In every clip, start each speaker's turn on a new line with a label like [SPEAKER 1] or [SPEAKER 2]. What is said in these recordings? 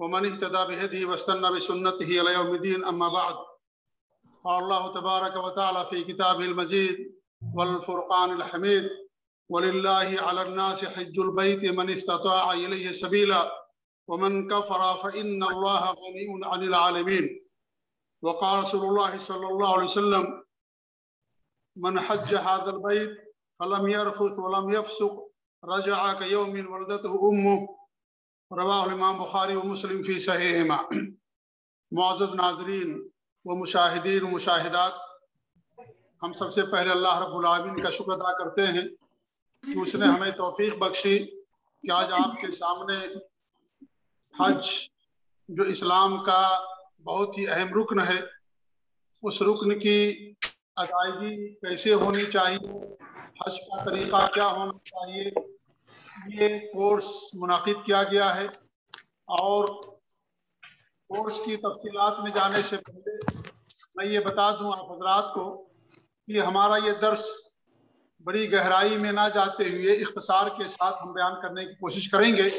[SPEAKER 1] ومن اهتدى بهديه واستنى بسنته إلى يوم الدين أما بعد. قال الله تبارك وتعالى في كتابه المجيد والفرقان الحميد: ولله على الناس حج البيت من استطاع إليه سبيلا ومن كفر فإن الله غني عن العالمين. وقال رسول الله صلى الله عليه وسلم: من حج هذا البيت فلم يرفث ولم يفسق رجع كيوم ولدته أمه. رواہ الامام بخاری و مسلم فی صحیحہما. معزز ناظرین و مشاہدین و مشاہدات، ہم سب سے پہلے اللہ رب العالمین کا شکر ادا کرتے ہیں کہ اس نے ہمیں توفیق بخشی کہ آج آپ کے سامنے حج، جو اسلام کا بہت ہی اہم رکن ہے، اس رکن کی ادائیگی کیسے ہونی چاہیے، حج کا طریقہ کیا ہونا چاہیے، یہ کورس منعقد کیا گیا ہے. اور کورس کی تفصیلات میں جانے سے پہلے میں یہ بتا دوں آپ حضرات کو کہ ہمارا یہ درس بڑی گہرائی میں نہ جاتے ہوئے اختصار کے ساتھ ہم بیان کرنے کی کوشش کریں گے.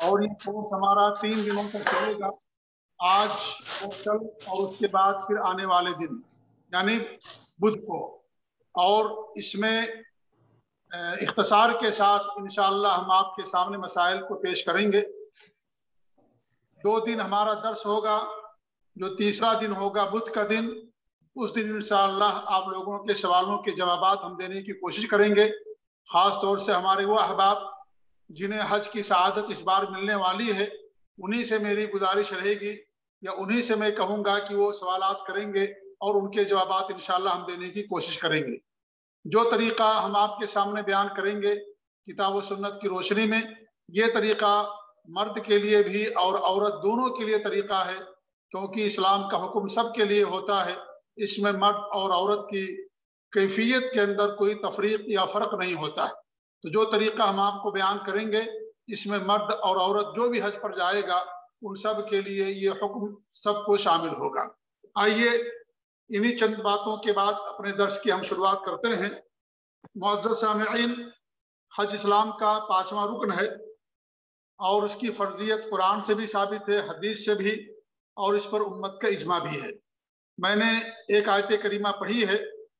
[SPEAKER 1] اور یہ کورس ہمارا 3 دنوں تک چلے گا، آج اور کل اور اس کے بعد پھر آنے والے دن یعنی بدھ کو. اور اس میں اختصار کے ساتھ انشاءاللہ ہم آپ کے سامنے مسائل کو پیش کریں گے. 2 دن ہمارا درس ہوگا، جو تیسرا دن ہوگا بدھ کا دن، اس دن انشاءاللہ آپ لوگوں کے سوالوں کے جوابات ہم دینے کی کوشش کریں گے. خاص طور سے ہمارے وہ احباب جنہیں حج کی سعادت اس بار ملنے والی ہے، انہی سے میری گزارش رہے گی یا انہی سے میں کہوں گا کہ وہ سوالات کریں گے اور ان کے جوابات انشاءاللہ ہم دینے کی کوشش کریں گے. جو طریقہ ہم آپ کے سامنے بیان کریں گے کتاب و سنت کی روشنی میں، یہ طریقہ مرد کے لیے بھی اور عورت دونوں کے لیے طریقہ ہے، کیونکہ اسلام کا حکم سب کے لیے ہوتا ہے. اس میں مرد اور عورت کی کیفیت کے اندر کوئی تفریق یا فرق نہیں ہوتا ہے. تو جو طریقہ ہم آپ کو بیان کریں گے، اس میں مرد اور عورت جو بھی حج پر جائے گا ان سب کے لیے یہ حکم سب کو شامل ہوگا. آئیے انہی چند باتوں کے بعد اپنے درس کی ہم شروعات کرتے ہیں. معزز سامعین، حج اسلام کا 5واں رکن ہے اور اس کی فرضیت قرآن سے بھی ثابت ہے، حدیث سے بھی، اور اس پر امت کا اجماع بھی ہے. میں نے ایک آیت کریمہ پڑھی ہے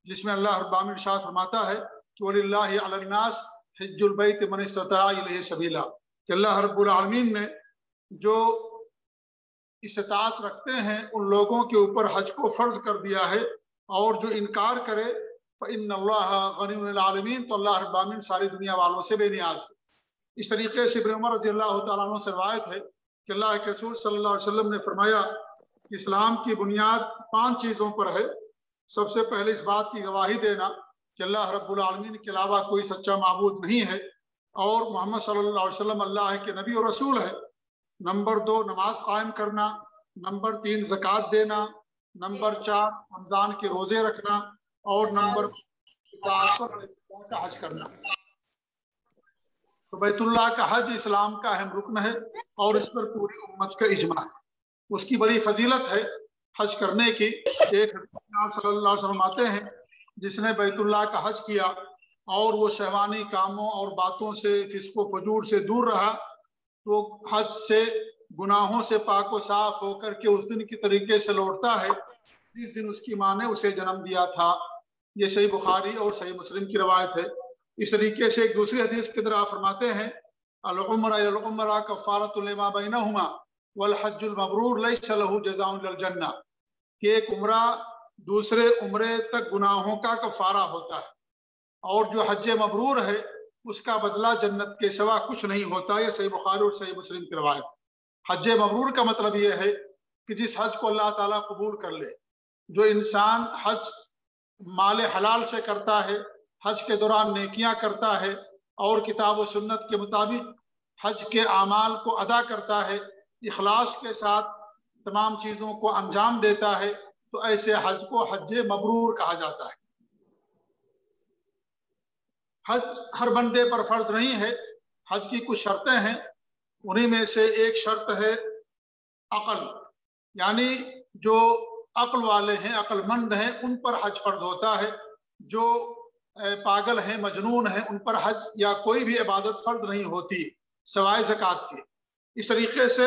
[SPEAKER 1] جس میں اللہ رب العالمین ارشاد فرماتا ہے کہ وَلِلَّهِ عَلَى النَّاسِ حِجُّ الْبَيْتِ مَنِ اسْتَطَاعَ إِلَيْهِ سَبِيلًا، کہ اللہ رب العالمین نے جو استطاعت رکھتے ہیں ان لوگوں کے اوپر حج کو فرض کر دیا ہے، اور جو انکار کرے فَإِنَّ اللَّهَ غَنِيٌّ عَنِ الْعَالَمِينَ، تو اللہ رب العالمین ساری دنیا والوں سے بے نیاز ہے. اس طریقے سے ابن عمر رضی اللہ تعالیٰ عنہ سے روایت ہے کہ اللہ کے رسول صلی اللہ علیہ وسلم نے فرمایا کہ اسلام کی بنیاد 5 چیزوں پر ہے. سب سے پہلے اس بات کی گواہی دینا کہ اللہ رب العالمین کے علاوہ کوئی سچا معبود نہیں ہے اور محمد صلی اللہ علیہ وسلم اللہ کے نبی اور رسول ہے. نمبر 2 نماز قائم کرنا. نمبر 3 زکوٰۃ دینا. نمبر 4 رمضان کے روزے رکھنا. اور نمبر 5 کا حج کرنا. تو بیت اللہ کا حج اسلام کا اہم رکن ہے اور اس پر پوری امت کا اجماع ہے. اس کی بڑی فضیلت ہے حج کرنے کی. ایک حدیث صلی اللہ علیہ وسلم آتے ہیں جس نے بیت اللہ کا حج کیا اور وہ شہوانی کاموں اور باتوں سے، فسق و فجور سے دور رہا، تو حج سے گناہوں سے پاک و صاف ہو کر کے اس دن کی طریقے سے لوٹتا ہے جس دن اس کی ماں نے اسے جنم دیا تھا. یہ صحیح بخاری اور صحیح مسلم کی روایت ہے. اس طریقے سے ایک دوسری حدیث کے اندر آپ فرماتے ہیں العمرہ الی العمرہ کفارۃ لما بینہما والحج المبرور لیس لہ جزاء الا الجنہ، کہ ایک عمرہ دوسرے عمرے تک گناہوں کا کفارہ ہوتا ہے اور جو حج مبرور ہے اس کا بدلہ جنت کے سوا کچھ نہیں ہوتا. یہ صحیح بخاری اور صحیح مسلم کی روایت. حج مبرور کا مطلب یہ ہے کہ جس حج کو اللہ تعالیٰ قبول کر لے. جو انسان حج مال حلال سے کرتا ہے، حج کے دوران نیکیاں کرتا ہے اور کتاب و سنت کے مطابق حج کے اعمال کو ادا کرتا ہے، اخلاص کے ساتھ تمام چیزوں کو انجام دیتا ہے، تو ایسے حج کو حج مبرور کہا جاتا ہے. حج ہر بندے پر فرض نہیں ہے. حج کی کچھ شرطیں ہیں، انہی میں سے ایک شرط ہے عقل، یعنی جو عقل والے ہیں، عقل مند ہیں، ان پر حج فرض ہوتا ہے. جو پاگل ہیں، مجنون ہیں، ان پر حج یا کوئی بھی عبادت فرض نہیں ہوتی سوائے زکوٰۃ کے. اس طریقے سے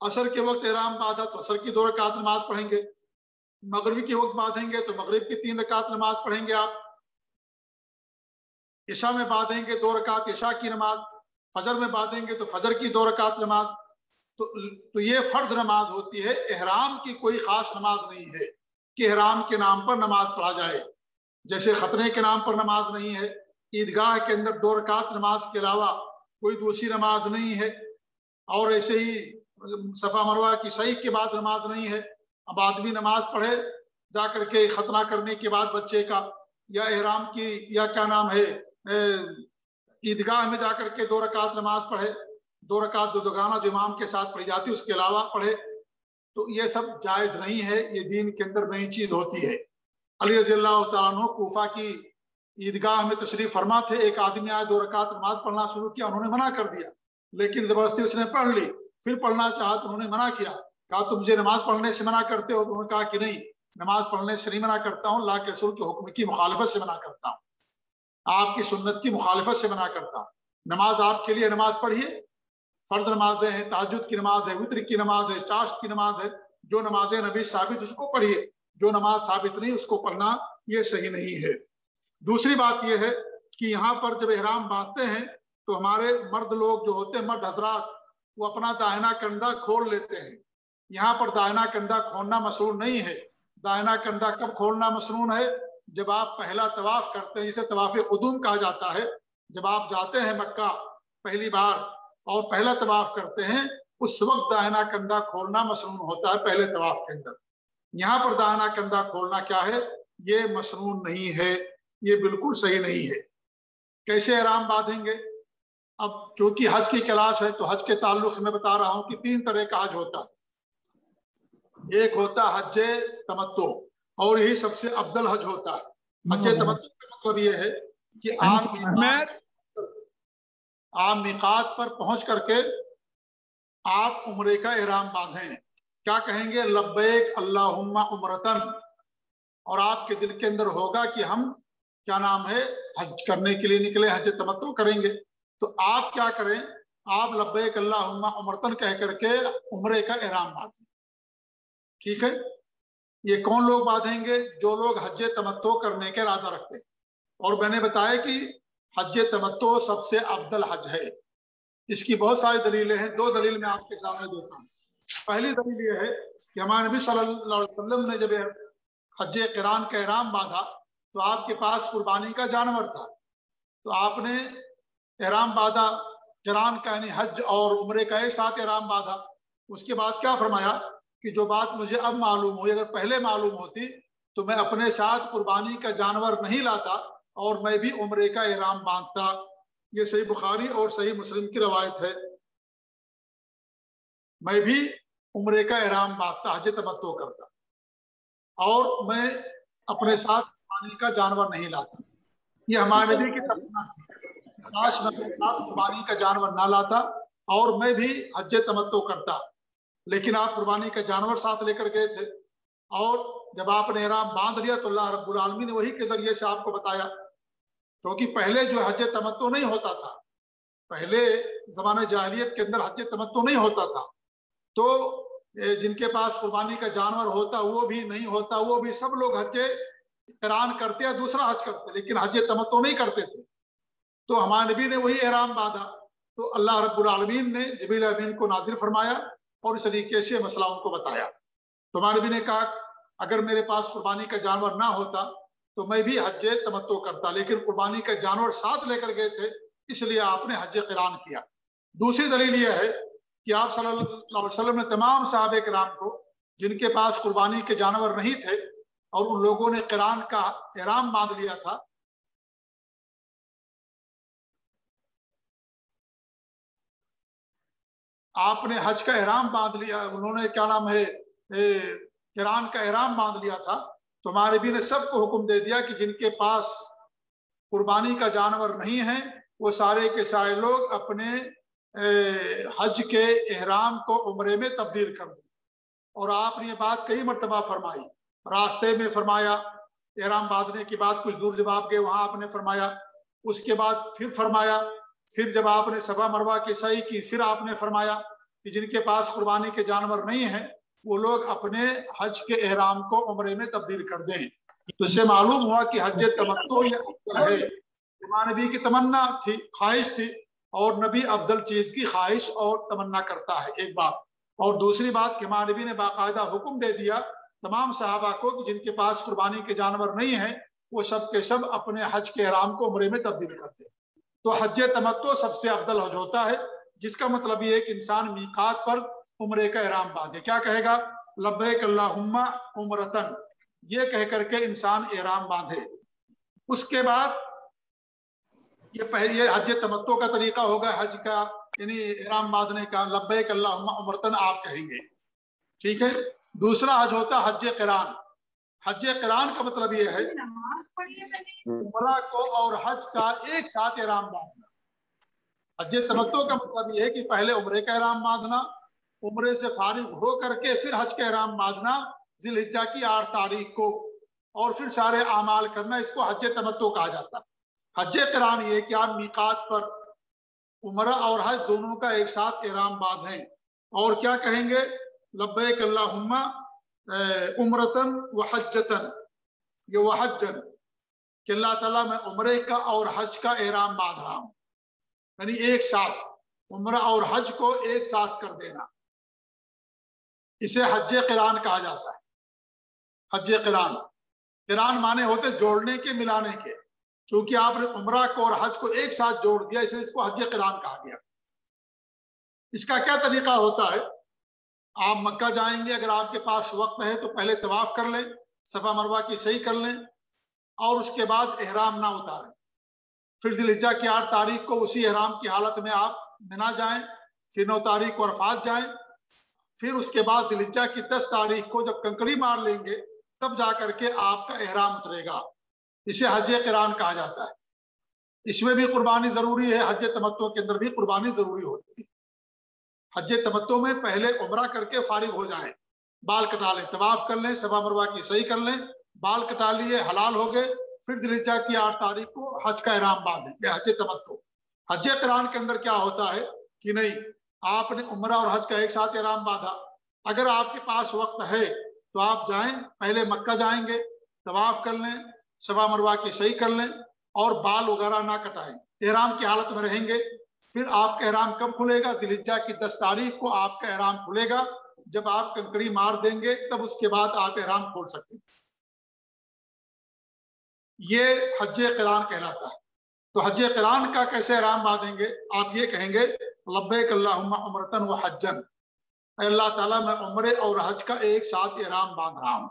[SPEAKER 1] عصر کے وقت احرام باندھا تو عصر کی 2 رکعت نماز پڑھیں گے، مغربی کے وقت باندھیں گے تو مغرب کی 3 رکعت نماز پڑھیں گے آپ، عشاء میں باندھیں گے 2 رکعت عشاء کی نماز، فجر میں باندھیں گے تو فجر کی 2 رکعت نماز. تو یہ فرض نماز ہوتی ہے، احرام کی کوئی خاص نماز نہیں ہے کہ احرام کے نام پر نماز پڑھا جائے. جیسے ختنے کے نام پر نماز نہیں ہے، عیدگاہ کے اندر 2 رکعت نماز کے علاوہ کوئی دوسری نماز نہیں ہے، اور ایسے ہی صفا مروہ کی سعی کے بعد نماز نہیں ہے. اب آدمی نماز پڑھے جا کر کے ختنہ کرنے کے بعد بچے کا، یا احرام کی، یا کیا نام ہے عیدگاہ میں جا کر کے 2 رکعت نماز پڑھے، 2 رکعت دوگانہ جو امام کے ساتھ پڑھی جاتی اس کے علاوہ پڑھے، تو یہ سب جائز نہیں ہے، یہ دین کے اندر نئی چیز ہوتی ہے. علی رضی اللہ تعالیٰ عنہ کوفہ کی عیدگاہ میں تشریف فرما تھے، ایک آدمی آیا 2 رکعت نماز پڑھنا شروع کیا، انہوں نے منع کر دیا، لیکن زبردستی اس نے پڑھ لی. پھر پڑھنا چاہا تو انہوں نے منع کیا، کہا تم مجھے نماز پڑھنے سے منع کرتے ہو؟ تو انہوں نے کہا کہ نہیں، نماز پڑھنے سے نہیں منع کرتا ہوں، اللہ کے رسول کے حکم کی مخالفت سے منع کرتا ہوں، آپ کی سنت کی مخالفت سے منع کرتا ہوں. نماز آپ کے لیے نماز پڑھیے، فرض نمازیں ہیں، تہجد کی نماز ہے، وتر کی نماز ہے، چاشت کی نماز ہے، جو نمازیں نبی ثابت اس کو پڑھیے، جو نماز ثابت نہیں اس کو پڑھنا یہ صحیح نہیں ہے. دوسری بات یہ ہے کہ یہاں پر جب احرام باندھتے ہیں تو ہمارے مرد لوگ جو ہوتے ہیں، مرد حضرات، وہ اپنا داہنا کندھا کھول لیتے ہیں. یہاں پر داہنا کندھا کھولنا مسنون نہیں ہے. داہنا کندھا کب کھولنا مسنون ہے؟ جب آپ پہلا طواف کرتے ہیں، جسے طواف قدوم کہا جاتا ہے. جب آپ جاتے ہیں مکہ پہلی بار اور پہلا طواف کرتے ہیں، اس وقت داہنا کندھا کھولنا مسنون ہوتا ہے پہلے طواف کے اندر. یہاں پر داہنا کندھا کھولنا کیا ہے؟ یہ مسنون نہیں ہے، یہ بالکل صحیح نہیں ہے. کیسے احرام باندھیں گے؟ اب چونکہ حج کی کلاس ہے تو حج کے تعلق سے میں بتا رہا ہوں کہ 3 طرح کا حج ہوتا ہے. ایک ہوتا حج تمتع، اور یہی سب سے افضل حج ہوتا ہے. حج تمتع کا مطلب یہ ہے کہ آپ میقات پر پہنچ کر کے آپ عمرے کا احرام باندھیں. کیا کہیں گے؟ لبیک اللہم عمرتن، اور آپ کے دل کے اندر ہوگا کہ ہم کیا نام ہے حج کرنے کے لیے نکلے، حج تمتع کریں گے. تو آپ کیا کریں؟ آپ لبیک اللہم عمرتن کہہ کر کے عمرے کا احرام باندھیں. ٹھیک ہے؟ یہ کون لوگ باندھیں گے؟ جو لوگ حج تمتع کرنے کا ارادہ رکھتے ہیں. اور میں نے بتایا کہ حج تمتع سب سے افضل حج ہے. اس کی بہت ساری دلیلیں ہیں، 2 دلیل میں آپ کے سامنے دیتا ہوں. پہلی دلیل یہ ہے کہ ہمارے نبی صلی اللہ علیہ وسلم نے جب حج قران کا احرام باندھا تو آپ کے پاس قربانی کا جانور تھا. تو آپ نے احرام باندھا قران کا، یعنی حج اور عمرے کا ایک ساتھ احرام باندھا. اس کے بعد کیا فرمایا کہ جو بات مجھے اب معلوم ہوئی، اگر پہلے معلوم ہوتی تو میں اپنے ساتھ قربانی کا جانور نہیں لاتا اور میں بھی عمرے کا احرام باندھتا. یہ صحیح بخاری اور صحیح مسلم کی روایت ہے. میں بھی عمرے کا احرام باندھتا، حج تمتع کرتا، اور میں اپنے ساتھ قربانی کا جانور نہیں لاتا. یہ ہمارے نبی کی تمنا تھی، کاش میں اپنے ساتھ قربانی کا جانور نہ لاتا اور میں بھی حج تمتع کرتا. لیکن آپ قربانی کا جانور ساتھ لے کر گئے تھے، اور جب آپ نے احرام باندھ لیا تو اللہ رب العالمین نے وہی کے ذریعے سے آپ کو بتایا. کیونکہ پہلے جو حج تمتع نہیں ہوتا تھا، پہلے زمانے جاہلیت کے اندر حج تمتع نہیں ہوتا تھا، تو جن کے پاس قربانی کا جانور ہوتا، وہ بھی نہیں ہوتا، وہ بھی سب لوگ حج قران کرتے یا دوسرا حج کرتے، لیکن حج تمتع نہیں کرتے تھے. تو ہمارے نبی نے وہی احرام باندھا. تو اللہ رب العالمین نے جبریل امین کو نازل فرمایا اور اس طریقے سے مسئلہ ان کو بتایا. تو ہمارے نبی نے کہا اگر میرے پاس قربانی کا جانور نہ ہوتا تو میں بھی حج تمتع کرتا، لیکن قربانی کا جانور ساتھ لے کر گئے تھے، اس لیے آپ نے حج قران کیا. دوسری دلیل یہ ہے کہ آپ صلی اللہ علیہ وسلم نے تمام صحابہ کرام کو جن کے پاس قربانی کے جانور نہیں تھے اور ان لوگوں نے قران کا احرام باندھ لیا تھا، آپ نے حج کا احرام باندھ لیا، انہوں نے کیا نام ہے قران کا احرام باندھ لیا تھا، تو ہمارے نبی نے سب کو حکم دے دیا کہ جن کے پاس قربانی کا جانور نہیں ہے وہ سارے کے سارے لوگ اپنے حج کے احرام کو عمرے میں تبدیل کر دیں. اور آپ نے یہ بات کئی مرتبہ فرمائی، راستے میں فرمایا، احرام باندھنے کے بعد کچھ دور جب آپ گئے وہاں آپ نے فرمایا، اس کے بعد پھر فرمایا، پھر جب آپ نے صفا مروہ کی سعی کی پھر آپ نے فرمایا. کہ جن کے پاس قربانی کے جانور نہیں ہیں وہ لوگ اپنے حج کے احرام کو عمرے میں تبدیل کر دیں۔ تو اس سے معلوم ہوا کہ حج تمتع یہ افضل ہے۔ امام نبی کی تمنا تھی، خواہش تھی، اور نبی افضل چیز کی خواہش اور تمنا کرتا ہے، ایک بات۔ اور دوسری بات کہ امام نبی نے باقاعدہ حکم دے دیا تمام صحابہ کو کہ جن کے پاس قربانی کے جانور نہیں ہیں وہ سب کے سب اپنے حج کے احرام کو عمرے میں تبدیل کر دیں۔ تو حج تمتع سب سے افضل حج ہوتا ہے، جس کا مطلب یہ ہے کہ انسان میقات پر عمرے کا احرام باندھے۔ کیا کہے گا؟ لبیک اللہم عمرتن، یہ کہہ کر کے انسان احرام باندھے۔ اس کے بعد یہ حج تمتع کا طریقہ ہوگا، حج کا یعنی احرام باندھنے کا، لبیک اللہم عمرتن آپ کہیں گے، ٹھیک ہے۔ دوسرا حج ہوتا ہے حج قران۔ حج قران کا مطلب یہ ہے عمرہ کو اور حج کا ایک ساتھ احرام باندھنا۔ حج تمتع کا مطلب یہ ہے کہ پہلے عمرے کا احرام باندھنا، عمرے سے فارغ ہو کر کے پھر حج کا احرام باندھنا ذی الحجہ کی 8 تاریخ کو، اور پھر سارے اعمال کرنا، اس کو حج تمتع کہا جاتا ہے۔ حج قران یہ کہ آپ میقات پر عمرہ اور حج دونوں کا ایک ساتھ احرام باندھیں اور کیا کہیں گے؟ لبیک اللہم عمرتن وحجتن، یہ وحجن کہ اللہ تعالیٰ میں عمرے کا اور حج کا احرام باندھ رہا ہوں، یعنی ایک ساتھ عمرہ اور حج کو ایک ساتھ کر دینا، اسے حج قران کہا جاتا ہے۔ حج قران، قران مانے ہوتے جوڑنے کے، ملانے کے، چونکہ آپ نے عمرہ کو اور حج کو ایک ساتھ جوڑ دیا اس لیے اس کو حج قران کہا گیا۔ اس کا کیا طریقہ ہوتا ہے؟ آپ مکہ جائیں گے، اگر آپ کے پاس وقت ہے تو پہلے طواف کر لیں، صفا مروہ کی صحیح کر لیں، اور اس کے بعد احرام نہ اتاریں۔ پھر ذی الحجہ کی 8 تاریخ کو اسی احرام کی حالت میں آپ منا جائیں، پھر 9 تاریخ کو عرفات جائیں، پھر اس کے بعد ذی الحجہ کی 10 تاریخ کو جب کنکڑی مار لیں گے تب جا کر کے آپ کا احرام اترے گا، اسے حج قران کہا جاتا ہے۔ اس میں بھی قربانی ضروری ہے، حج تمتع کے اندر بھی قربانی ضروری ہوتی ہے۔ حج تمتع میں پہلے عمرہ کر کے فارغ ہو جائیں، بال کٹا لیں، طواف کر لیں، صفا مروہ کی صحیح کر لیں، بال کٹا لیے، حلال ہو گئے، پھر ذی الحجہ کی 8 تاریخ کو حج کا احرام باندھیں، یہ حج تمتع۔ حج قران کے اندر کیا ہوتا ہے کہ نہیں، آپ نے عمرہ اور حج کا ایک ساتھ احرام باندھا، اگر آپ کے پاس وقت ہے تو آپ جائیں، پہلے مکہ جائیں گے، طواف کر لیں، صفا مروہ کی صحیح کر لیں، اور بال وغیرہ نہ کٹائیں، احرام کی حالت میں رہیں گے۔ پھر آپ کا احرام کب کھلے گا؟ ذی الحجہ کی 10 تاریخ کو آپ کا احرام کھلے گا، جب آپ کنکڑی مار دیں گے تب اس کے بعد آپ احرام کھول سکتے ہیں۔ یہ حج قران کہلاتا ہے۔ تو حج قران کا کیسے احرام باندھیں گے؟ آپ یہ کہیں گے لبیک اللہم عمرتن وحجن، اے اللہ تعالیٰ میں عمرے اور حج کا ایک ساتھ احرام باندھ رہا ہوں۔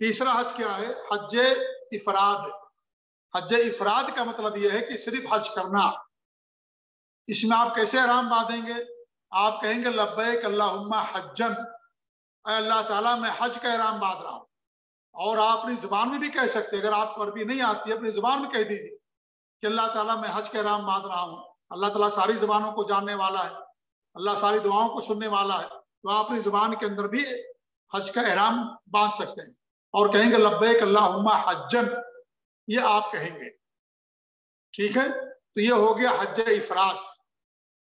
[SPEAKER 1] تیسرا حج کیا ہے؟ حج افراد۔ حج افراد کا مطلب یہ ہے کہ صرف حج کرنا۔ اس میں آپ کیسے احرام باندھیں گے؟ آپ کہیں گے لبیک اللہم حجن، اے اللہ تعالیٰ میں حج کا احرام باندھ رہا ہوں۔ اور آپ اپنی زبان میں بھی کہہ سکتے، اگر آپ کو عربی نہیں آتی اپنی زبان میں کہہ دیجیے کہ اللہ تعالیٰ میں حج کا احرام باندھ رہا ہوں۔ اللہ تعالیٰ ساری زبانوں کو جاننے والا ہے، اللہ ساری دعاؤں کو سننے والا ہے، تو آپ اپنی زبان کے اندر بھی حج کا احرام باندھ سکتے ہیں اور کہیں گے لبیک اللہم حجن، یہ آپ کہیں گے، ٹھیک ہے۔ تو یہ ہو گیا حج افراد۔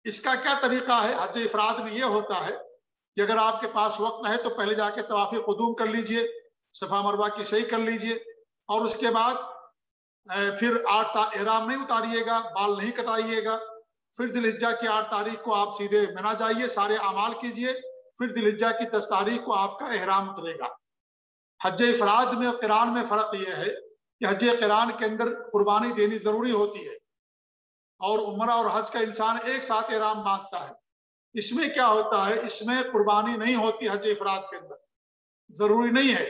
[SPEAKER 1] اس کا کیا طریقہ ہے؟ حج افراد میں یہ ہوتا ہے کہ اگر آپ کے پاس وقت ہے تو پہلے جا کے طواف قدوم کر لیجئے، صفا مروہ کی صحیح کر لیجئے، اور اس کے بعد پھر 8 احرام نہیں اتاریے گا، بال نہیں کٹائیے گا، پھر ذی الحجہ کی 8 تاریخ کو آپ سیدھے منا جائیے، سارے اعمال کیجئے، پھر ذی الحجہ کی 10 تاریخ کو آپ کا احرام اترے گا۔ حج افراد میں اور قران میں فرق یہ ہے کہ حج قران کے اندر قربانی دینی ضروری ہوتی ہے، اور عمرہ اور حج کا انسان ایک ساتھ احرام باندھتا ہے۔ اس میں کیا ہوتا ہے؟ اس میں قربانی نہیں ہوتی حج افراد کے اندر، ضروری نہیں ہے،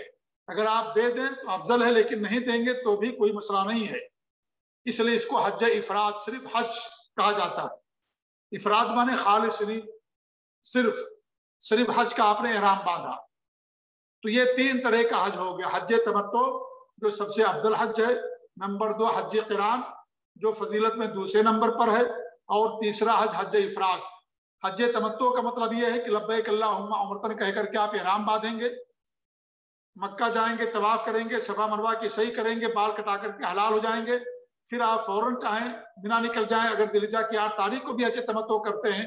[SPEAKER 1] اگر آپ دے دیں تو افضل ہے، لیکن نہیں دیں گے تو بھی کوئی مسئلہ نہیں ہے۔ اس لیے اس کو حج افراد، صرف حج کہا جاتا ہے۔ افراد مانے خالص، نہیں صرف حج کا آپ نے احرام باندھا۔ تو یہ 3 طرح کا حج ہو گیا، حج تمتع جو سب سے افضل حج ہے، نمبر 2 حج قران جو فضیلت میں دوسرے نمبر پر ہے، اور تیسرا حج حج افراد۔ حج تمتع کا مطلب یہ ہے کہ لبیک اللہم عمرتن کہہ کر کے آپ احرام باندھیں گے، مکہ جائیں گے، طواف کریں گے، صفا مروہ کی صحیح کریں گے، بال کٹا کر کے حلال ہو جائیں گے، پھر آپ فوراً چاہیں بنا نکل جائیں، اگر ذی الحجہ کی 8 تاریخ کو بھی حج تمتع کرتے ہیں،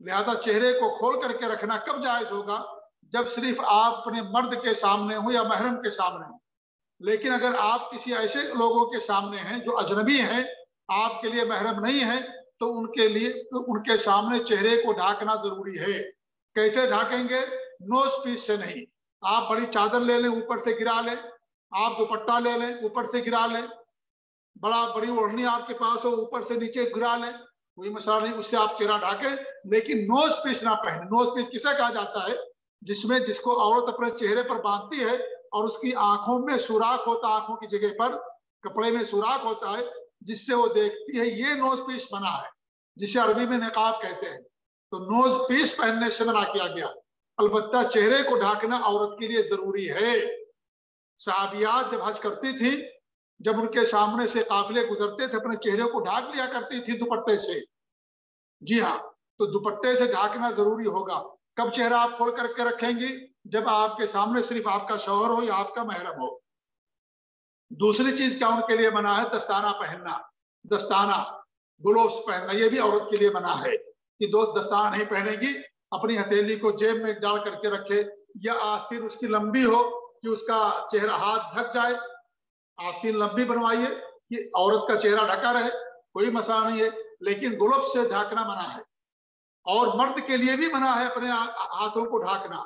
[SPEAKER 1] لہذا چہرے کو کھول کر کے رکھنا کب جائز ہوگا؟ جب صرف آپ اپنے مرد کے سامنے ہوں یا محرم کے سامنے ہوں. لیکن اگر آپ کسی ایسے لوگوں کے سامنے ہیں جو اجنبی ہیں، آپ کے لیے محرم نہیں ہیں، تو ان کے سامنے چہرے کو ڈھانکنا ضروری ہے. کیسے ڈھانکیں گے؟ نوز پیس سے نہیں. آپ بڑی چادر لے لیں، اوپر سے گرا لیں. آپ دوپٹہ لے لیں، اوپر سے گرا لیں. بڑی اوڑھنی آپ کے پاس ہو، اوپر سے نیچے گرا لیں، کوئی مسئلہ نہیں، اس سے آپ چہرہ ڈھانکیں. لیکن نوز پیس نہ پہنے. نوز پیس کسے کہا جاتا ہے؟ جس کو عورت اپنے چہرے پر باندھتی ہے اور اس کی آنکھوں میں سوراخ ہوتا ہے، آنکھوں کی جگہ پر کپڑے میں سوراخ ہوتا ہے، جس سے وہ دیکھتی ہے. یہ نوز پیس بنا ہے، جسے عربی میں نقاب کہتے ہیں. تو نوز پیس پہننے سے منع کیا گیا. البتہ چہرے کو ڈھانکنا عورت کے لیے ضروری ہے. صحابیات جب حج کرتی تھی، جب ان کے سامنے سے قافلے گزرتے تھے، اپنے چہرے کو ڈھانک لیا کرتی تھی دوپٹے سے. جی ہاں، تو دوپٹے سے ڈھانکنا ضروری ہوگا. کب چہرہ آپ کھول کر کے رکھیں گی؟ جب آپ کے سامنے صرف آپ کا شوہر ہو یا آپ کا محرم ہو. دوسری چیز کیا ان کے لیے منع ہے؟ دستانہ پہننا. دستانہ، گلوز پہننا، یہ بھی عورت کے لیے منع ہے کہ دستانہ نہیں پہنے گی. اپنی ہتھیلی کو جیب میں ڈال کر کے رکھے، یا آستین اس کی لمبی ہو کہ اس کا چہرہ ہاتھ ڈھک جائے. آستین لمبی بنوائیے کہ عورت کا چہرہ ڈھکا رہے، کوئی مسئلہ نہیں ہے. لیکن گلوز سے ڈھانکنا منع ہے. اور مرد کے لیے بھی منع ہے اپنے ہاتھوں کو ڈھانکنا،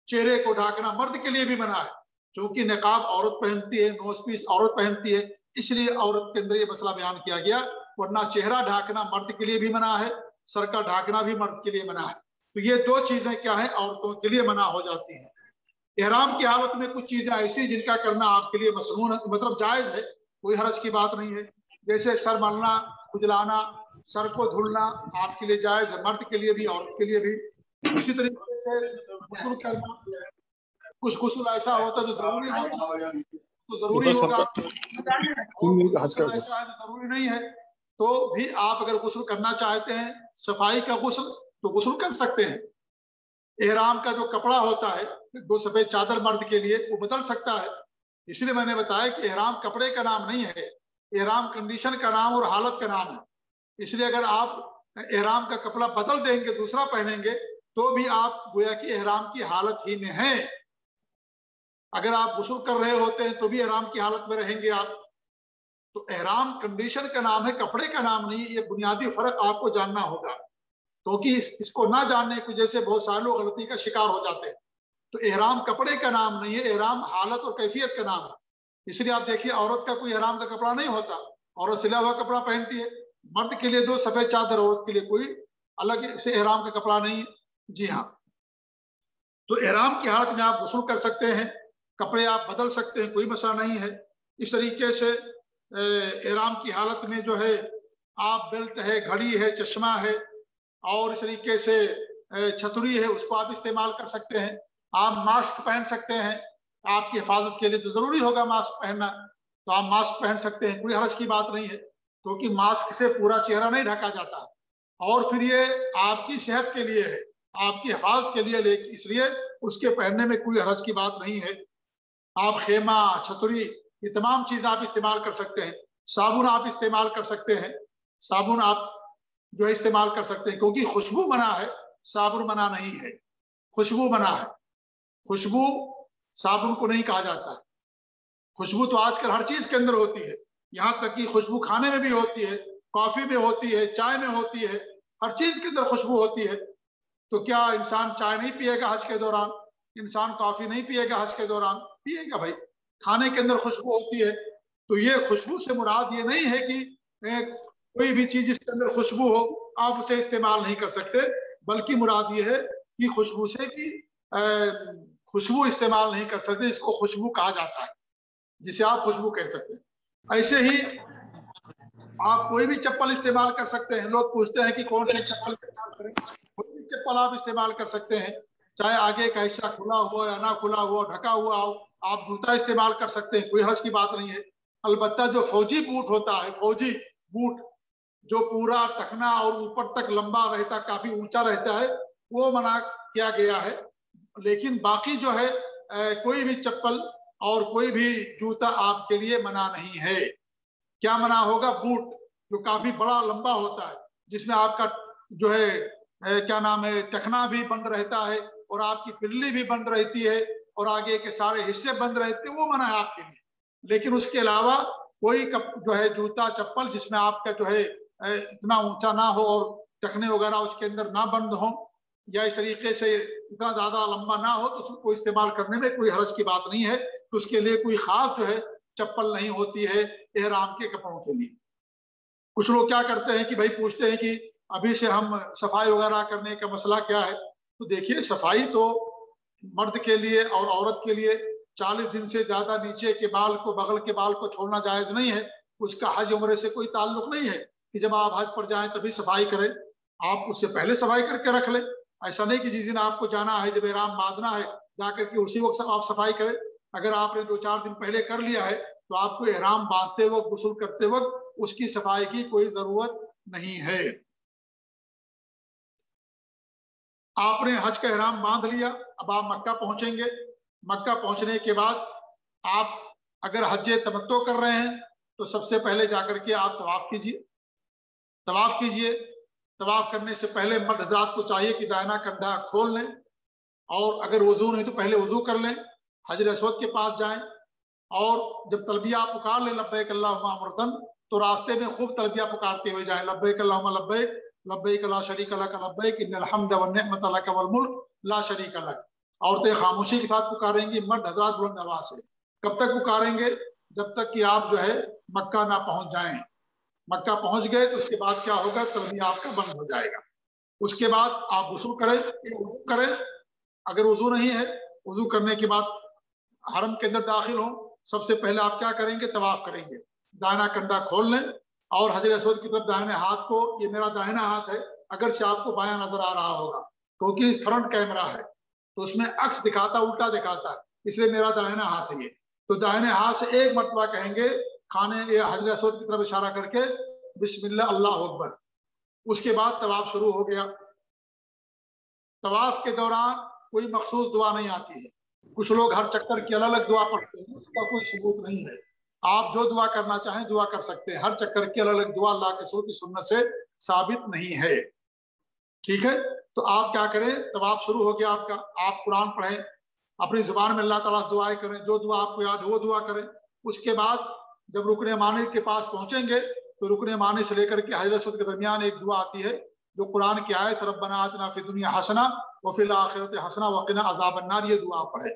[SPEAKER 1] چہرے کو ڈھانکنا مرد کے لیے بھی منع ہے. چونکہ نقاب عورت پہنتی ہے، نوز پیس عورت پہنتی ہے، اس لیے عورت کے اندر یہ مسئلہ بیان کیا گیا. ورنہ چہرہ ڈھانکنا مرد کے لیے بھی منع ہے، سر کا ڈھانکنا بھی مرد کے لیے منع ہے. تو یہ دو چیزیں کیا ہیں؟ عورتوں کے لیے منع ہو جاتی ہیں. احرام کی حالت میں کچھ چیزیں ایسی جن کا کرنا آپ کے لیے مسنون ہے، مطلب جائز ہے، کوئی حرج کی بات نہیں ہے. جیسے سر ملنا، کھجلانا، سر کو دھلنا آپ کے لیے جائز ہے، مرد کے لیے بھی عورت کے لیے بھی. اسی طریقے سے غسل کرنا، کچھ غسل ایسا ہوتا ہے جو ضروری ہوتا تو ضروری ہوگا، اور غسل ایسا ہے جو ضروری نہیں ہے. تو بھی آپ اگر غسل کرنا چاہتے ہیں، صفائی کا غسل، تو غسل کر سکتے ہیں. احرام کا جو کپڑا ہوتا ہے، دو سفید چادر مرد کے لیے، وہ بدل سکتا ہے. اس لیے میں نے بتایا کہ احرام کپڑے کا نام نہیں ہے، احرام کنڈیشن کا نام اور حالت کا نام ہے. اس لیے اگر آپ احرام کا کپڑا بدل دیں گے، دوسرا پہنیں گے، تو بھی آپ گویا کہ احرام کی حالت ہی میں ہیں. اگر آپ غسل کر رہے ہوتے ہیں تو بھی احرام کی حالت میں رہیں گے آپ. تو احرام کنڈیشن کا نام ہے، کپڑے کا نام نہیں. یہ بنیادی فرق آپ کو جاننا ہوگا، کیونکہ اس کو نہ جاننے کی وجہ سے بہت سارے لوگ غلطی کا شکار ہو جاتے ہیں. تو احرام کپڑے کا نام نہیں ہے، احرام حالت اور کیفیت کا نام ہے. اس لیے آپ دیکھیے عورت کا کوئی احرام کا کپڑا نہیں ہوتا، عورت سلا ہوا کپڑا پہنتی ہے. مرد کے لیے دو سفید چادر، عورت کے لیے کوئی الگ سے احرام کا کپڑا نہیں ہے. جی ہاں، تو احرام کی حالت میں آپ غسل کر سکتے ہیں، کپڑے آپ بدل سکتے ہیں، کوئی مسئلہ نہیں ہے. اس طریقے سے احرام کی حالت میں جو ہے آپ بیلٹ ہے، گھڑی ہے، چشمہ ہے، اور اس طریقے سے چھتری ہے، اس کو آپ استعمال کر سکتے ہیں. آپ ماسک پہن سکتے ہیں، آپ کی حفاظت کے لیے تو ضروری ہوگا ماسک پہننا، تو آپ ماسک پہن سکتے ہیں، کوئی حرج کی بات نہیں ہے. کیونکہ ماسک سے پورا چہرہ نہیں ڈھکا جاتا، اور پھر یہ آپ کی صحت کے لیے ہے، آپ کی حفاظت کے لیے، لیکن اس لیے اس کے پہننے میں کوئی حرج کی بات نہیں ہے. آپ خیمہ، چھتری، یہ تمام چیزیں آپ استعمال کر سکتے ہیں. صابن آپ استعمال کر سکتے ہیں، صابن آپ جو ہے استعمال کر سکتے ہیں، کیونکہ خوشبو منع ہے، صابن منع نہیں ہے. خوشبو منع ہے، خوشبو صابن کو نہیں کہا جاتا ہے. خوشبو تو آج کل ہر چیز کے اندر ہوتی ہے، یہاں تک کہ خوشبو کھانے میں بھی ہوتی ہے، کافی میں ہوتی ہے، چائے میں ہوتی ہے، ہر چیز کے اندر خوشبو ہوتی ہے. تو کیا انسان چائے نہیں پیے گا حج کے دوران؟ انسان کافی نہیں پیے گا حج کے دوران؟ پیے گا بھائی. کھانے کے اندر خوشبو ہوتی ہے. تو یہ خوشبو سے مراد یہ نہیں ہے کہ کوئی بھی چیز جس کے اندر خوشبو ہو آپ اسے استعمال نہیں کر سکتے، بلکہ مراد یہ ہے کہ خوشبو سے کہ خوشبو استعمال نہیں کر سکتے، اس کو خوشبو کہا جاتا ہے، جسے آپ خوشبو کہہ سکتے ہیں. ایسے ہی آپ کوئی بھی چپل استعمال کر سکتے ہیں. لوگ پوچھتے ہیں کہ کون سی چپل استعمال کریں. کوئی بھی چپل آپ استعمال کر سکتے ہیں، چاہے آگے کا حصہ کھلا ہوا یا نہ کھلا ہوا، ڈھکا ہوا ہو. آپ جوتا استعمال کر سکتے ہیں، کوئی حرج کی بات نہیں ہے. البتہ جو فوجی بوٹ ہوتا ہے، فوجی بوٹ جو پورا ٹخنا اور اوپر تک لمبا رہتا، کافی اونچا رہتا ہے، وہ منع کیا گیا ہے. لیکن باقی جو ہے کوئی بھی چپل اور کوئی بھی جوتا آپ کے لیے منع نہیں ہے. کیا منع ہوگا؟ بوٹ جو کافی بڑا لمبا ہوتا ہے، جس میں آپ کا جو ہے کیا نام ہے ٹخنا بھی بند رہتا ہے اور آپ کی پلی بھی بند رہتی ہے اور آگے کے سارے حصے بند رہتے ہیں، وہ منع ہے آپ کے لیے. لیکن اس کے علاوہ کوئی جو ہے جوتا چپل جس میں آپ کا جو ہے اتنا اونچا نہ ہو اور ٹخنے وغیرہ اس کے اندر نہ بند ہوں یا اس طریقے سے اتنا زیادہ لمبا نہ ہو، تو اس کو استعمال کرنے میں کوئی حرج کی بات نہیں ہے. تو اس کے لیے کوئی خاص جو ہے چپل نہیں ہوتی ہے احرام کے کپڑوں کے لیے. کچھ لوگ کیا کرتے ہیں کہ بھائی پوچھتے ہیں کہ ابھی سے ہم صفائی وغیرہ کرنے کا مسئلہ کیا ہے. تو دیکھیے صفائی تو مرد کے لیے اور عورت کے لیے 40 دن سے زیادہ نیچے کے بال کو بغل کے بال کو چھوڑنا جائز نہیں ہے. اس کا حج عمرے سے کوئی تعلق نہیں ہے کہ جب آپ حج پر جائیں تبھی صفائی کریں، آپ اس سے پہلے صفائی کر کے رکھ لیں. ایسا نہیں کہ جس دن آپ کو جانا ہے جب احرام باندھنا ہے جا کر کے اسی وقت آپ صفائی کریں. اگر آپ نے 2-4 دن پہلے کر لیا ہے تو آپ کو احرام باندھتے وقت غسل کرتے وقت اس کی صفائی کی کوئی ضرورت نہیں ہے. آپ نے حج کا احرام باندھ لیا، اب آپ مکہ پہنچیں گے. مکہ پہنچنے کے بعد آپ اگر حج تمتع کر رہے ہیں تو سب سے پہلے جا کر کے آپ طواف کیجیے. طواف کیجیے. طواف کرنے سے پہلے مرد حضرات کو چاہیے کہ دائنا کندھا کھول لیں، اور اگر وضو نہیں تو پہلے وضو کر لیں، حجر اسود کے پاس جائیں اور جب تلبیہ آپ پکار لیں لبیک اللہم عمرتن، تو راستے میں خوب تلبیہ پکارتے ہوئے جائیں، لبیک اللہم لبیک لبیک لا شریک لک لبیک ان الحمد والنعمت لک والملک لا شریک لک. عورتیں خاموشی کے ساتھ پکاریں گی، مرد حضرات بلند آواز سے. کب تک پکاریں گے؟ جب تک کہ آپ جو ہے مکہ نہ پہنچ جائیں. مکہ پہنچ گئے تو اس کے بعد کیا ہوگا؟ تلبیہ آپ کا بند ہو جائے گا. اس کے بعد آپ غسل کریں، وضو کریں. اگر وضو نہیں ہے، وضو کرنے کے بعد حرم کے اندر داخل ہوں، سب سے پہلے آپ کیا کریں گے؟ طواف کریں گے. دائنا کندھا کھول لیں اور حجر اسود کی طرف دائنے ہاتھ کو، یہ میرا دائنا ہاتھ ہے اگرچہ آپ کو بایاں نظر آ رہا ہوگا کیونکہ فرنٹ کیمرہ ہے تو اس میں عکس دکھاتا الٹا دکھاتا ہے، اس لیے میرا دائنا ہاتھ ہے یہ. تو دائنے ہاتھ سے ایک مرتبہ کہیں گے خانے حجر اسود کی طرف اشارہ کر کے بسم اللہ اللہ اکبر. اس کے بعد طواف شروع ہو گیا. طواف کے دوران کوئی مخصوص دعا نہیں آتی ہے. کچھ لوگ ہر چکر کی الگ الگ دعا پڑھتے ہیں، اس کا کوئی ثبوت نہیں ہے. آپ جو دعا کرنا چاہیں دعا کر سکتے ہیں. ہر چکر کی الگ الگ دعا اللہ کے رسول کی سنت سے ثابت نہیں ہے. ٹھیک ہے، تو آپ کیا کریں؟ طواف شروع ہو گیا آپ کا. آپ قرآن پڑھیں، اپنی زبان میں اللہ تعالیٰ سے دعائیں کریں، جو دعا آپ کو یاد ہو وہ دعا کریں. اس کے بعد جب رکن یمانی کے پاس پہنچیں گے تو رکن یمانی سے لے کر کے حجر اسود کے درمیان ایک دعا آتی ہے جو قرآن کی آیت ربنا آتنا فی الدنیا حسنہ وفی الآخرۃ حسنہ وقنا عذاب النار، یہ دعا پڑھیں.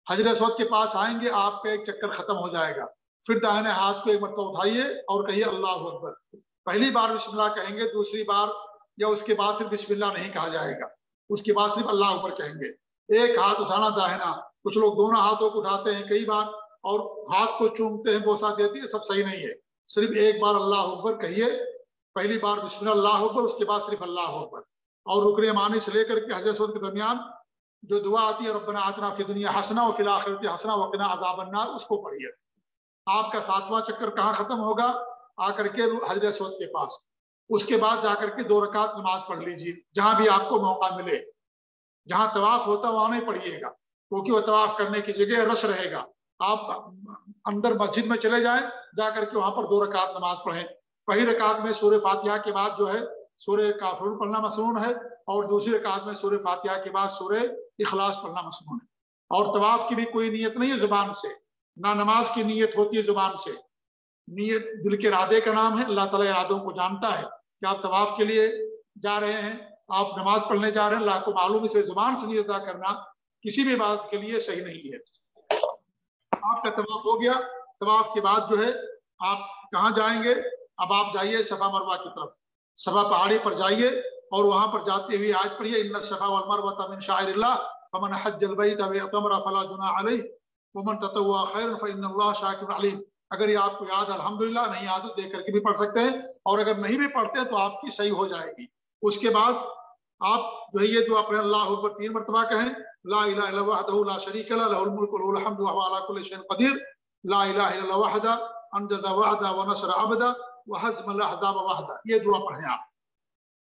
[SPEAKER 1] حجر اسود کے پاس آئیں گے، آپ کا ایک چکر ختم ہو جائے گا. پھر دائنے ہاتھ کو ایک مرتبہ اٹھائیے اور کہیے اللہ اکبر. پہلی بار بسم اللہ کہیں گے، دوسری بار یا اس کے بعد پھر بسم اللہ نہیں کہا جائے گا، اس کے بعد صرف اللہ اکبر کہیں گے. ایک ہاتھ اٹھانا داہنا، کچھ لوگ دونوں ہاتھوں کو اٹھاتے ہیں کئی بار اور ہاتھ کو چومتے ہیں، بوسہ دیتی ہے، سب صحیح نہیں ہے. صرف ایک بار اللہ اکبر کہیے، پہلی بار بسم اللہ اکبر، اس کے بعد صرف اللہ اکبر. اور رکن یمانی سے لے کر کے حجر اسود کے درمیان جو دعا آتی ہے ربنا آتنا فی الدنیا حسنہ وفی الآخرۃ حسنہ وقنا عذاب النار، اس کو پڑھیے. آپ کا 7واں چکر کہاں ختم ہوگا؟ آ کر کے حجر اسود کے پاس. اس کے بعد جا کر کے 2 رکعت نماز پڑھ لیجیے جہاں بھی آپ کو موقع ملے. جہاں طواف ہوتا وہاں نہیں پڑھیے گا کیونکہ وہ طواف کرنے کی جگہ رش رہے گا. آپ اندر مسجد میں چلے جائیں، جا کر کے وہاں پر 2 رکعت نماز پڑھیں. پہلی رکعت میں سورہ فاتحہ کے بعد جو ہے سورہ کافرون پڑھنا مسنون ہے، اور دوسری رکعت میں سورہ فاتحہ کے بعد سورہ اخلاص پڑھنا مسنون ہے. اور طواف کی بھی کوئی نیت نہیں ہے زبان سے، نہ نماز کی نیت ہوتی ہے زبان سے. نیت دل کے ارادے کا نام ہے. اللہ تعالیٰ ارادوں کو جانتا ہے کہ آپ طواف کے لیے جا رہے ہیں، آپ نماز پڑھنے جا رہے ہیں، اللہ کو معلوم ہے. سے زبان سے نیت ادا کرنا کسی بھی بات کے لیے صحیح نہیں ہے. آپ کا طواف ہو گیا. طواف کے بعد جو ہے آپ کہاں جائیں گے؟ اب آپ جائیے صفا مروہ کی طرف. صفا پہاڑی پر جائیے اور وہاں پر جاتے ہوئے آیت پڑھیے ان الصفا والمروہ من شعائر اللہ فمن حج البیت او اعتمر فلا جناح علیہ ومن تطوع خیرا فان اللہ شاکر علیم. اگر یہ آپ کو یاد الحمدللہ، نہیں یاد تو دیکھ کر کے بھی پڑھ سکتے ہیں، اور اگر نہیں بھی پڑھتے تو آپ کی صحیح ہو جائے گی. اس کے بعد آپ جو ہے یہ دعا پڑھیں اللہ اکبر 3 مرتبہ کہیں لا الہ الا اللہ وحدہ لا شریک لہ لہ الملک وله الحمد وهو على كل شيء قدیر. لا الہ الا اللہ وحدہ انجز وعدہ ونصر عبدہ وہزم الاحزاب وحدہ. یہ دعا پڑھیں آپ.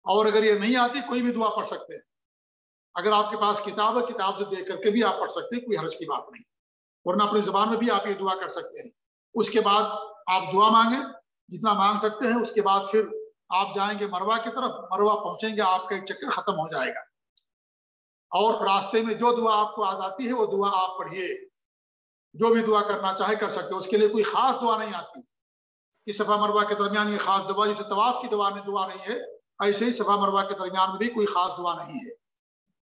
[SPEAKER 1] اور اگر یہ نہیں آتی کوئی بھی دعا پڑھ سکتے ہیں. اگر آپ کے پاس کتاب ہے، کتاب سے دیکھ کر کے بھی آپ پڑھ سکتے ہیں، کوئی حرج کی بات نہیں. ورنہ اپنی زبان میں بھی آپ یہ دعا کر سکتے ہیں. اس کے بعد آپ دعا مانگیں جتنا مانگ سکتے ہیں. اس کے بعد پھر آپ جائیں گے مروہ کی طرف، مروہ پہنچیں گے آپ کا ایک چکر ختم ہو جائے گا، اور راستے میں جو دعا آپ کو یاد آتی ہے وہ دعا آپ پڑھیے، جو بھی دعا کرنا چاہے کر سکتے ہو، اس کے لیے کوئی خاص دعا نہیں آتی کہ صفا مروہ کے درمیان یہ خاص دعا، جیسے طواف کی دعا نہیں ہے، ایسے ہی صفا مروہ کے درمیان میں بھی کوئی خاص دعا نہیں ہے۔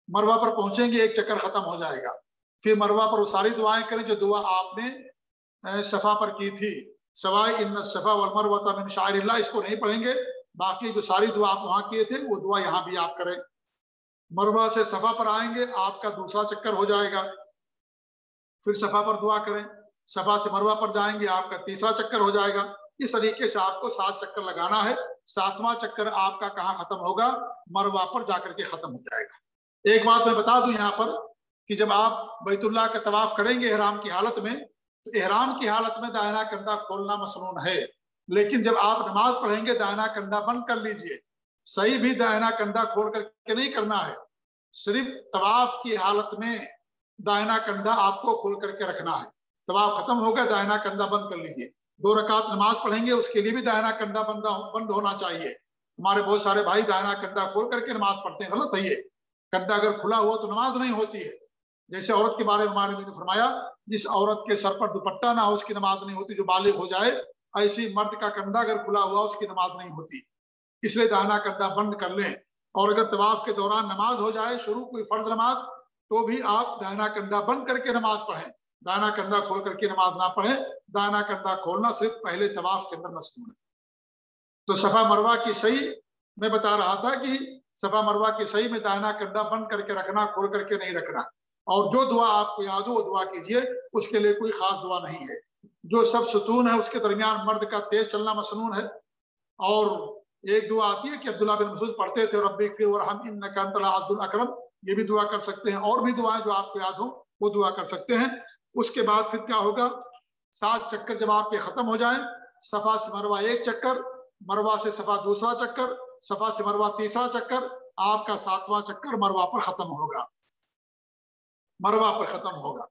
[SPEAKER 1] مروہ پر پہنچیں گے ایک چکر ختم ہو جائے گا، پھر مروہ پر وہ ساری دعائیں کریں جو دعا آپ نے صفا پر کی تھی، سوائے ان الصفا والمروہ من شعائر اللہ، اس کو نہیں پڑھیں گے، باقی جو ساری دعا آپ وہاں کیے تھے وہ دعا یہاں بھی آپ کریں۔ مروہ سے صفا پر آئیں گے، آپ کا دوسرا چکر ہو جائے گا، پھر صفا پر دعا کریں، صفا سے مروہ پر جائیں گے، آپ کا تیسرا چکر ہو جائے گا۔ اس طریقے سے آپ کو 7 چکر لگانا ہے، 7واں چکر آپ کا کہاں ختم ہوگا؟ مروہ پر جا کر کے ختم ہو جائے گا۔ ایک بات میں بتا دوں یہاں پر کہ جب آپ بیت اللہ کا طواف کریں گے احرام کی حالت میں، تو احرام کی حالت میں دائنا کندھا کھولنا مسنون ہے، لیکن جب آپ نماز پڑھیں گے دائنا کندھا بند کر لیجئے۔ صحیح بھی دائنا کندھا کھول کر کے نہیں کرنا ہے، صرف طواف کی حالت میں دائنا کندھا آپ کو کھول کر کے رکھنا ہے۔ طواف ختم ہوگا، دائنا کندھا بند کر لیجئے۔ 2 رکعت نماز پڑھیں گے، اس کے لیے بھی دائنا کندھا بند ہونا چاہیے۔ ہمارے بہت سارے بھائی دائنا کندھا کھول کر کے نماز پڑھتے ہیں، غلط ہے یہ۔ کندھا اگر کھلا ہوا تو نماز نہیں ہوتی ہے۔ جیسے عورت کے بارے میں ہمارے نبی نے فرمایا، جس عورت کے سر پر دوپٹہ نہ ہو اس کی نماز نہیں ہوتی، جو بالغ ہو جائے، ایسی مرد کا کندھا اگر کھلا ہوا اس کی نماز نہیں ہوتی۔ اس لیے دائنا کندھا بند کر لیں، اور اگر طواف کے دوران نماز ہو جائے شروع کوئی فرض نماز، تو بھی آپ دائنا کندھا بند کر کے نماز پڑھیں، دائنا کندھا کھول کر کے نماز نہ پڑھیں۔ دائنا کندھا کھولنا صرف پہلے طواف کے اندر مسنون ہے۔ تو صفا مروہ کی صحیح میں بتا رہا تھا کہ صفا مروہ کی صحیح میں دائنا کندھا بند کر کے رکھنا، کھول کر کے نہیں رکھنا، اور جو دعا آپ کو یاد ہو وہ دعا کیجئے، اس کے لیے کوئی خاص دعا نہیں ہے۔ جو سب ستون ہے اس کے درمیان مرد کا تیز چلنا مسنون ہے، اور ایک دعا آتی ہے کہ عبداللہ بن مسعود پڑھتے تھے، ربی اغفر وارحم انک انت العزیز الاکرم، یہ بھی دعا کر سکتے ہیں، اور بھی دعائیں جو آپ کو یاد ہوں وہ دعا کر سکتے ہیں۔ اس کے بعد پھر کیا ہوگا؟ 7 چکر جب آپ کے ختم ہو جائیں، صفا سے مروہ ایک چکر، مروہ سے صفا دوسرا چکر، صفا سے مروہ تیسرا چکر، آپ کا 7واں چکر مروہ پر ختم ہوگا، مروہ پر ختم ہوگا۔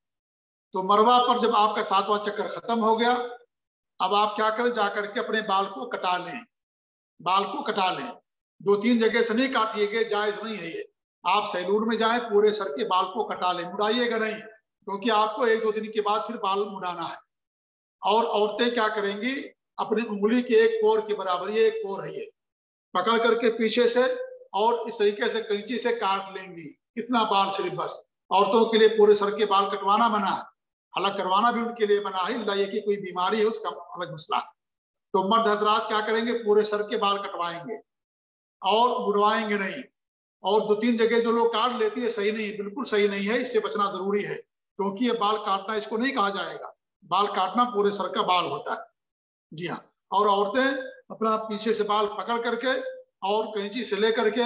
[SPEAKER 1] تو مروہ پر جب آپ کا 7واں چکر ختم ہو گیا، اب آپ کیا کریں؟ جا کر کے اپنے بال کو کٹا لیں، بال کو کٹا لیں۔ 2-3 جگہ سے نہیں کاٹیے گے، جائز نہیں ہے یہ۔ آپ سیلون میں جائیں، پورے سر کے بال کو کٹا لیں، مڑائیے گا نہیں، کیونکہ آپ کو 1-2 دن کے بعد پھر بال مڑانا ہے۔ اور عورتیں کیا کریں گی؟ اپنی انگلی کے ایک پور کے برابر، یہ ایک پور ہے، یہ پکڑ کر کے پیچھے سے اور اس طریقے سے کینچی سے کاٹ لیں گی، اتنا بال صرف بس۔ عورتوں کے لیے پورے سر کے بال کٹوانا منع ہے، الگ کروانا بھی ان کے لیے منع ہے، اللہ یہ کہ کوئی بیماری ہے اس کا الگ مسئلہ ہے۔ تو مرد حضرات کیا کریں گے؟ پورے سر کے بال کٹوائیں گے اور مڑوائیں گے نہیں۔ اور 2-3 جگہ جو لوگ کاٹ لیتی ہے، صحیح نہیں، بالکل صحیح نہیں ہے، اس سے بچنا ضروری ہے، کیونکہ یہ بال کاٹنا اس کو نہیں کہا جائے گا، بال کاٹنا پورے سر کا بال ہوتا ہے، جی ہاں۔ اور عورتیں اپنا پیچھے سے بال پکڑ کر کے اور کینچی سے لے کر کے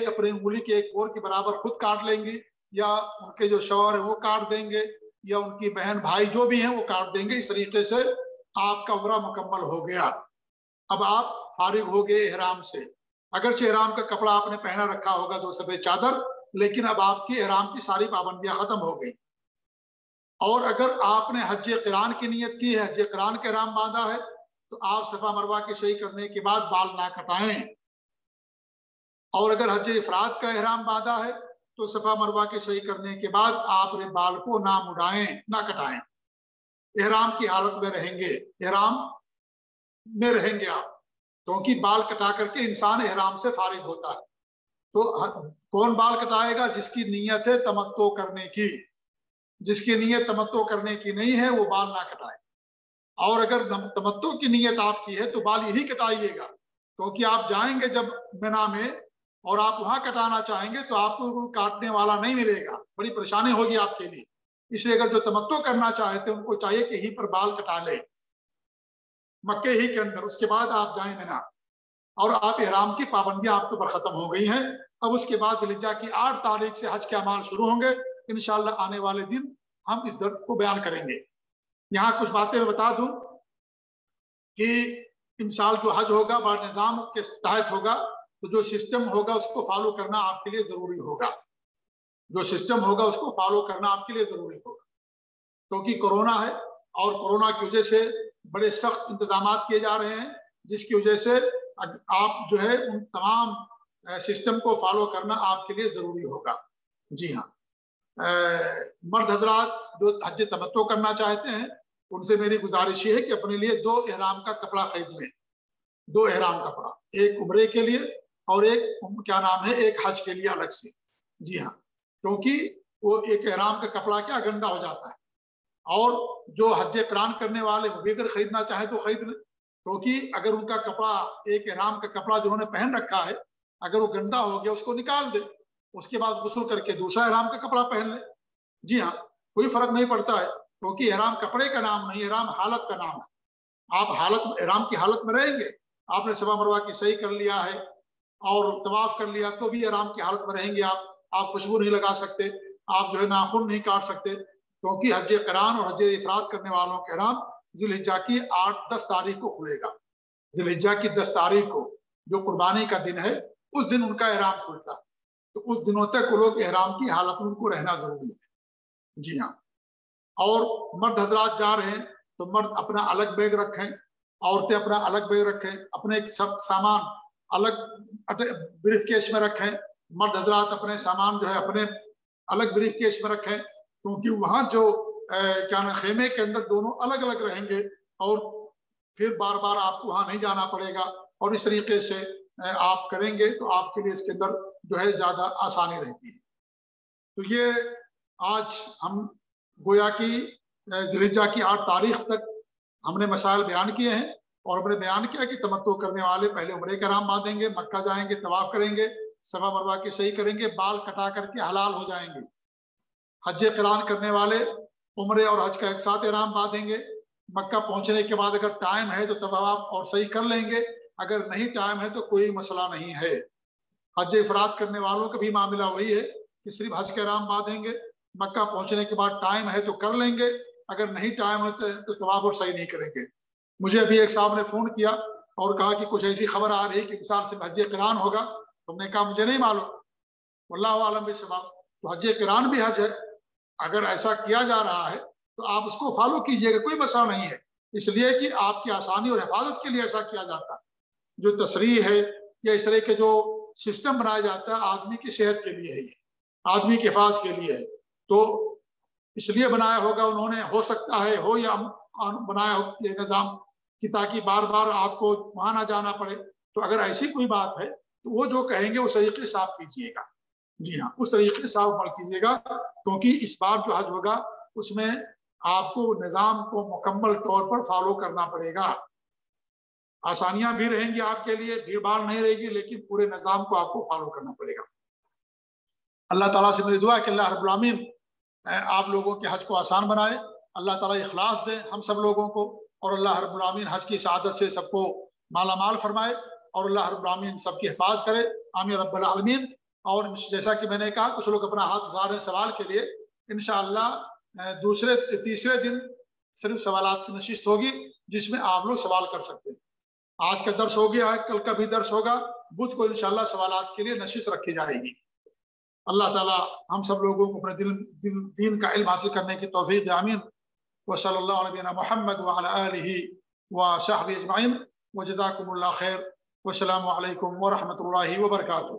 [SPEAKER 1] اپنے انگلی کے ایک پور کے برابر خود کاٹ لیں گی، یا ان کے جو شوہر ہیں وہ کاٹ دیں گے، یا ان کی بہن بھائی جو بھی ہیں وہ کاٹ دیں گے۔ اس طریقے سے آپ کا عمرہ مکمل ہو گیا۔ اب آپ فارغ ہو گئے احرام سے، اگرچہ احرام کا کپڑا آپ نے پہنا رکھا ہوگا 2 سفید چادر، لیکن اب آپ کی احرام کی ساری پابندیاں ختم ہو گئی۔ اور اگر آپ نے حج قران کی نیت کی ہے، حج قران کا احرام باندھا ہے، تو آپ صفا مروہ کی صحیح کرنے کے بعد بال نہ کٹائیں۔ اور اگر حج افراد کا احرام باندھا ہے تو صفا مروہ کی صحیح کرنے کے بعد آپ نے بال کو نہ مڈائیں، نہ کٹائیں، احرام کی حالت میں رہیں گے، احرام میں رہیں گے آپ، کیونکہ بال کٹا کر کے انسان احرام سے فارغ ہوتا ہے۔ تو کون بال کٹائے گا؟ جس کی نیت ہے تمتع کرنے کی، جس کی نیت تمتع کرنے کی نہیں ہے وہ بال نہ کٹائے۔ اور اگر تمتع کی نیت آپ کی ہے تو بال یہی کٹائیے گا، کیونکہ آپ جائیں گے جب منا میں اور آپ وہاں کٹانا چاہیں گے تو آپ کو کوئی کاٹنے والا نہیں ملے گا، بڑی پریشانی ہوگی آپ کے لیے۔ اس لیے اگر جو تمتع کرنا چاہتے ہیں ان کو چاہیے کہ یہیں پر بال کٹا لیں مکے ہی کے اندر، اس کے بعد آپ جائیں منا، اور آپ احرام کی پابندیاں آپ کے اوپر ختم ہو گئی ہیں۔ اب اس کے بعد ذی الحجہ کی 8 تاریخ سے حج کے اعمال شروع ہوں گے، انشاءاللہ آنے والے دن ہم اس درس کو بیان کریں گے۔ یہاں کچھ باتیں میں بتا دوں کہ انشاء جو حج ہوگا بڑا نظام کے تحت ہوگا، تو جو سسٹم ہوگا اس کو فالو کرنا آپ کے لیے ضروری ہوگا، جو سسٹم ہوگا اس کو فالو کرنا آپ کے لیے ضروری ہوگا، کیونکہ کورونا ہے اور کورونا کی وجہ سے بڑے سخت انتظامات کیے جا رہے ہیں، جس کی وجہ سے آپ جو ہے ان تمام سسٹم کو فالو کرنا آپ کے لیے ضروری ہوگا۔ جی ہاں، مرد حضرات جو حج تمتع کرنا چاہتے ہیں ان سے میری گزارش یہ ہے کہ اپنے لیے 2 احرام کا کپڑا خرید لیں، 2 احرام کپڑا، ایک عمرے کے لیے اور ایک حج کے لیے الگ سے۔ جی ہاں، کیونکہ وہ ایک احرام کا کپڑا کیا گندا ہو جاتا ہے، اور جو حج قران کرنے والے وہ بھی اگر خریدنا چاہیں تو خرید لیں، کیونکہ اگر ان کا کپڑا ایک احرام کا کپڑا جو انہوں نے پہن رکھا ہے اگر وہ گندا ہو گیا اس کو نکال دے، اس کے بعد غسل کر کے دوسرا احرام کا کپڑا پہن لے۔ جی ہاں، کوئی فرق نہیں پڑتا ہے، کیونکہ احرام کپڑے کا نام نہیں، احرام حالت کا نام ہے۔ آپ احرام کی حالت میں رہیں گے، آپ نے صفا مروہ کی صحیح کر لیا ہے اور طواف کر لیا تو بھی احرام کی حالت میں رہیں گے۔ آپ خوشبو نہیں لگا سکتے، آپ جو ہے ناخن نہیں کاٹ سکتے، کیونکہ حج قران اور حج افراد کرنے والوں کے احرام ذی الحجہ کی 8-10 تاریخ کو کھلے گا۔ ذی الحجہ کی 10 تاریخ کو جو قربانی کا دن ہے اس دن ان کا احرام کھلتا ہے، تو اس دنوں تک وہ لوگ احرام کی حالت میں ان کو رہنا ضروری ہے۔ جی ہاں، اور مرد حضرات جا رہے ہیں تو مرد اپنا الگ بیگ رکھیں، عورتیں اپنا الگ بیگ رکھیں، اپنے سب سامان الگ بریف کیس میں رکھیں۔ مرد حضرات اپنے سامان جو ہے اپنے الگ بریف کیس میں رکھیں، کیونکہ وہاں جو خیمے کے اندر دونوں الگ الگ رہیں گے اور پھر بار بار آپ کو وہاں نہیں جانا پڑے گا، اور اس طریقے سے آپ کریں گے تو آپ کے لیے اس کے اندر جو ہے زیادہ آسانی رہتی ہے۔ تو یہ آج ہم گویا کی ذی الحجہ کی 8 تاریخ تک ہم نے مسائل بیان کیے ہیں، اور ہم نے بیان کیا کہ تمتع کرنے والے پہلے عمرے کا احرام باندھیں گے، مکہ جائیں گے، طواف کریں گے، صفا مروہ کی صحیح کریں گے، بال کٹا کر کے حلال ہو جائیں گے۔ حج قران کرنے والے عمرے اور حج کا ایک ساتھ احرام باندھیں گے، مکہ پہنچنے کے بعد اگر ٹائم ہے تو طواف اور صحیح کر لیں گے، اگر نہیں ٹائم ہے تو کوئی مسئلہ نہیں ہے۔ حج افراد کرنے والوں کا بھی معاملہ وہی ہے کہ صرف حج کا احرام باندھیں گے، مکہ پہنچنے کے بعد ٹائم ہے تو کر لیں گے، اگر نہیں ٹائم ہے تو طواف اور صحیح نہیں کریں گے۔ مجھے ابھی ایک صاحب نے فون کیا اور کہا کہ کچھ ایسی خبر آ رہی ہے کہ مثال سے حج قران ہوگا، تم نے کہا مجھے نہیں معلوم، واللہ عالم بالصواب۔ تو حج قران بھی حج ہے، اگر ایسا کیا جا رہا ہے تو آپ اس کو فالو کیجئے گا، کوئی مسئلہ نہیں ہے، اس لیے کہ آپ کی آسانی اور حفاظت کے لیے ایسا کیا جاتا ہے۔ جو تشریح ہے یا اس طرح کے جو سسٹم بنایا جاتا ہے آدمی کی صحت کے لیے ہے، یہ آدمی کی حفاظت کے لیے ہے، تو اس لیے بنایا ہوگا انہوں نے، ہو سکتا ہے ہو یا بنایا ہو یہ نظام کہ تاکہ بار بار آپ کو وہاں نہ جانا پڑے۔ تو اگر ایسی کوئی بات ہے تو وہ جو کہیں گے اس طریقے سے آپ کیجیے گا۔ جی ہاں، اس طریقے سے آپ عمل کیجیے گا، کیونکہ اس بار جو حج ہوگا اس میں آپ کو نظام کو مکمل طور پر فالو کرنا پڑے گا۔ آسانیاں بھی رہیں گی آپ کے لیے، بھیڑ بھاڑ نہیں رہے گی، لیکن پورے نظام کو آپ کو فالو کرنا پڑے گا۔ اللہ تعالیٰ سے میری دعا ہے کہ اللہ رب العالمین آپ لوگوں کے حج کو آسان بنائے، اللہ تعالیٰ اخلاص دے ہم سب لوگوں کو، اور اللہ رب العالمین حج کی سعادت سے سب کو مالا مال فرمائے، اور اللہ رب العالمین سب کی حفاظت کرے، آمین رب العالمین۔ اور جیسا کہ میں نے کہا کچھ لوگ اپنا ہاتھ اٹھا رہے ہیں سوال کے لیے، انشاءاللہ تیسرے دن صرف سوالات کی نشست ہوگی جس میں آپ لوگ سوال کر سکتے ہیں۔ آج کا درس ہو گیا ہے، کل کا بھی درس ہوگا، بدھ کو انشاءاللہ سوالات کے لیے نشست رکھی جائے گی۔ اللہ تعالیٰ ہم سب لوگوں کو اپنے دین کا علم حاصل کرنے کی توفیق دے، آمین۔ وصلی اللہ علیہ نبینا محمد وعلی آلہ وصحبہ اجمعین، وجزاکم اللہ خیر، والسلام علیکم ورحمۃ اللہ وبرکاتہ۔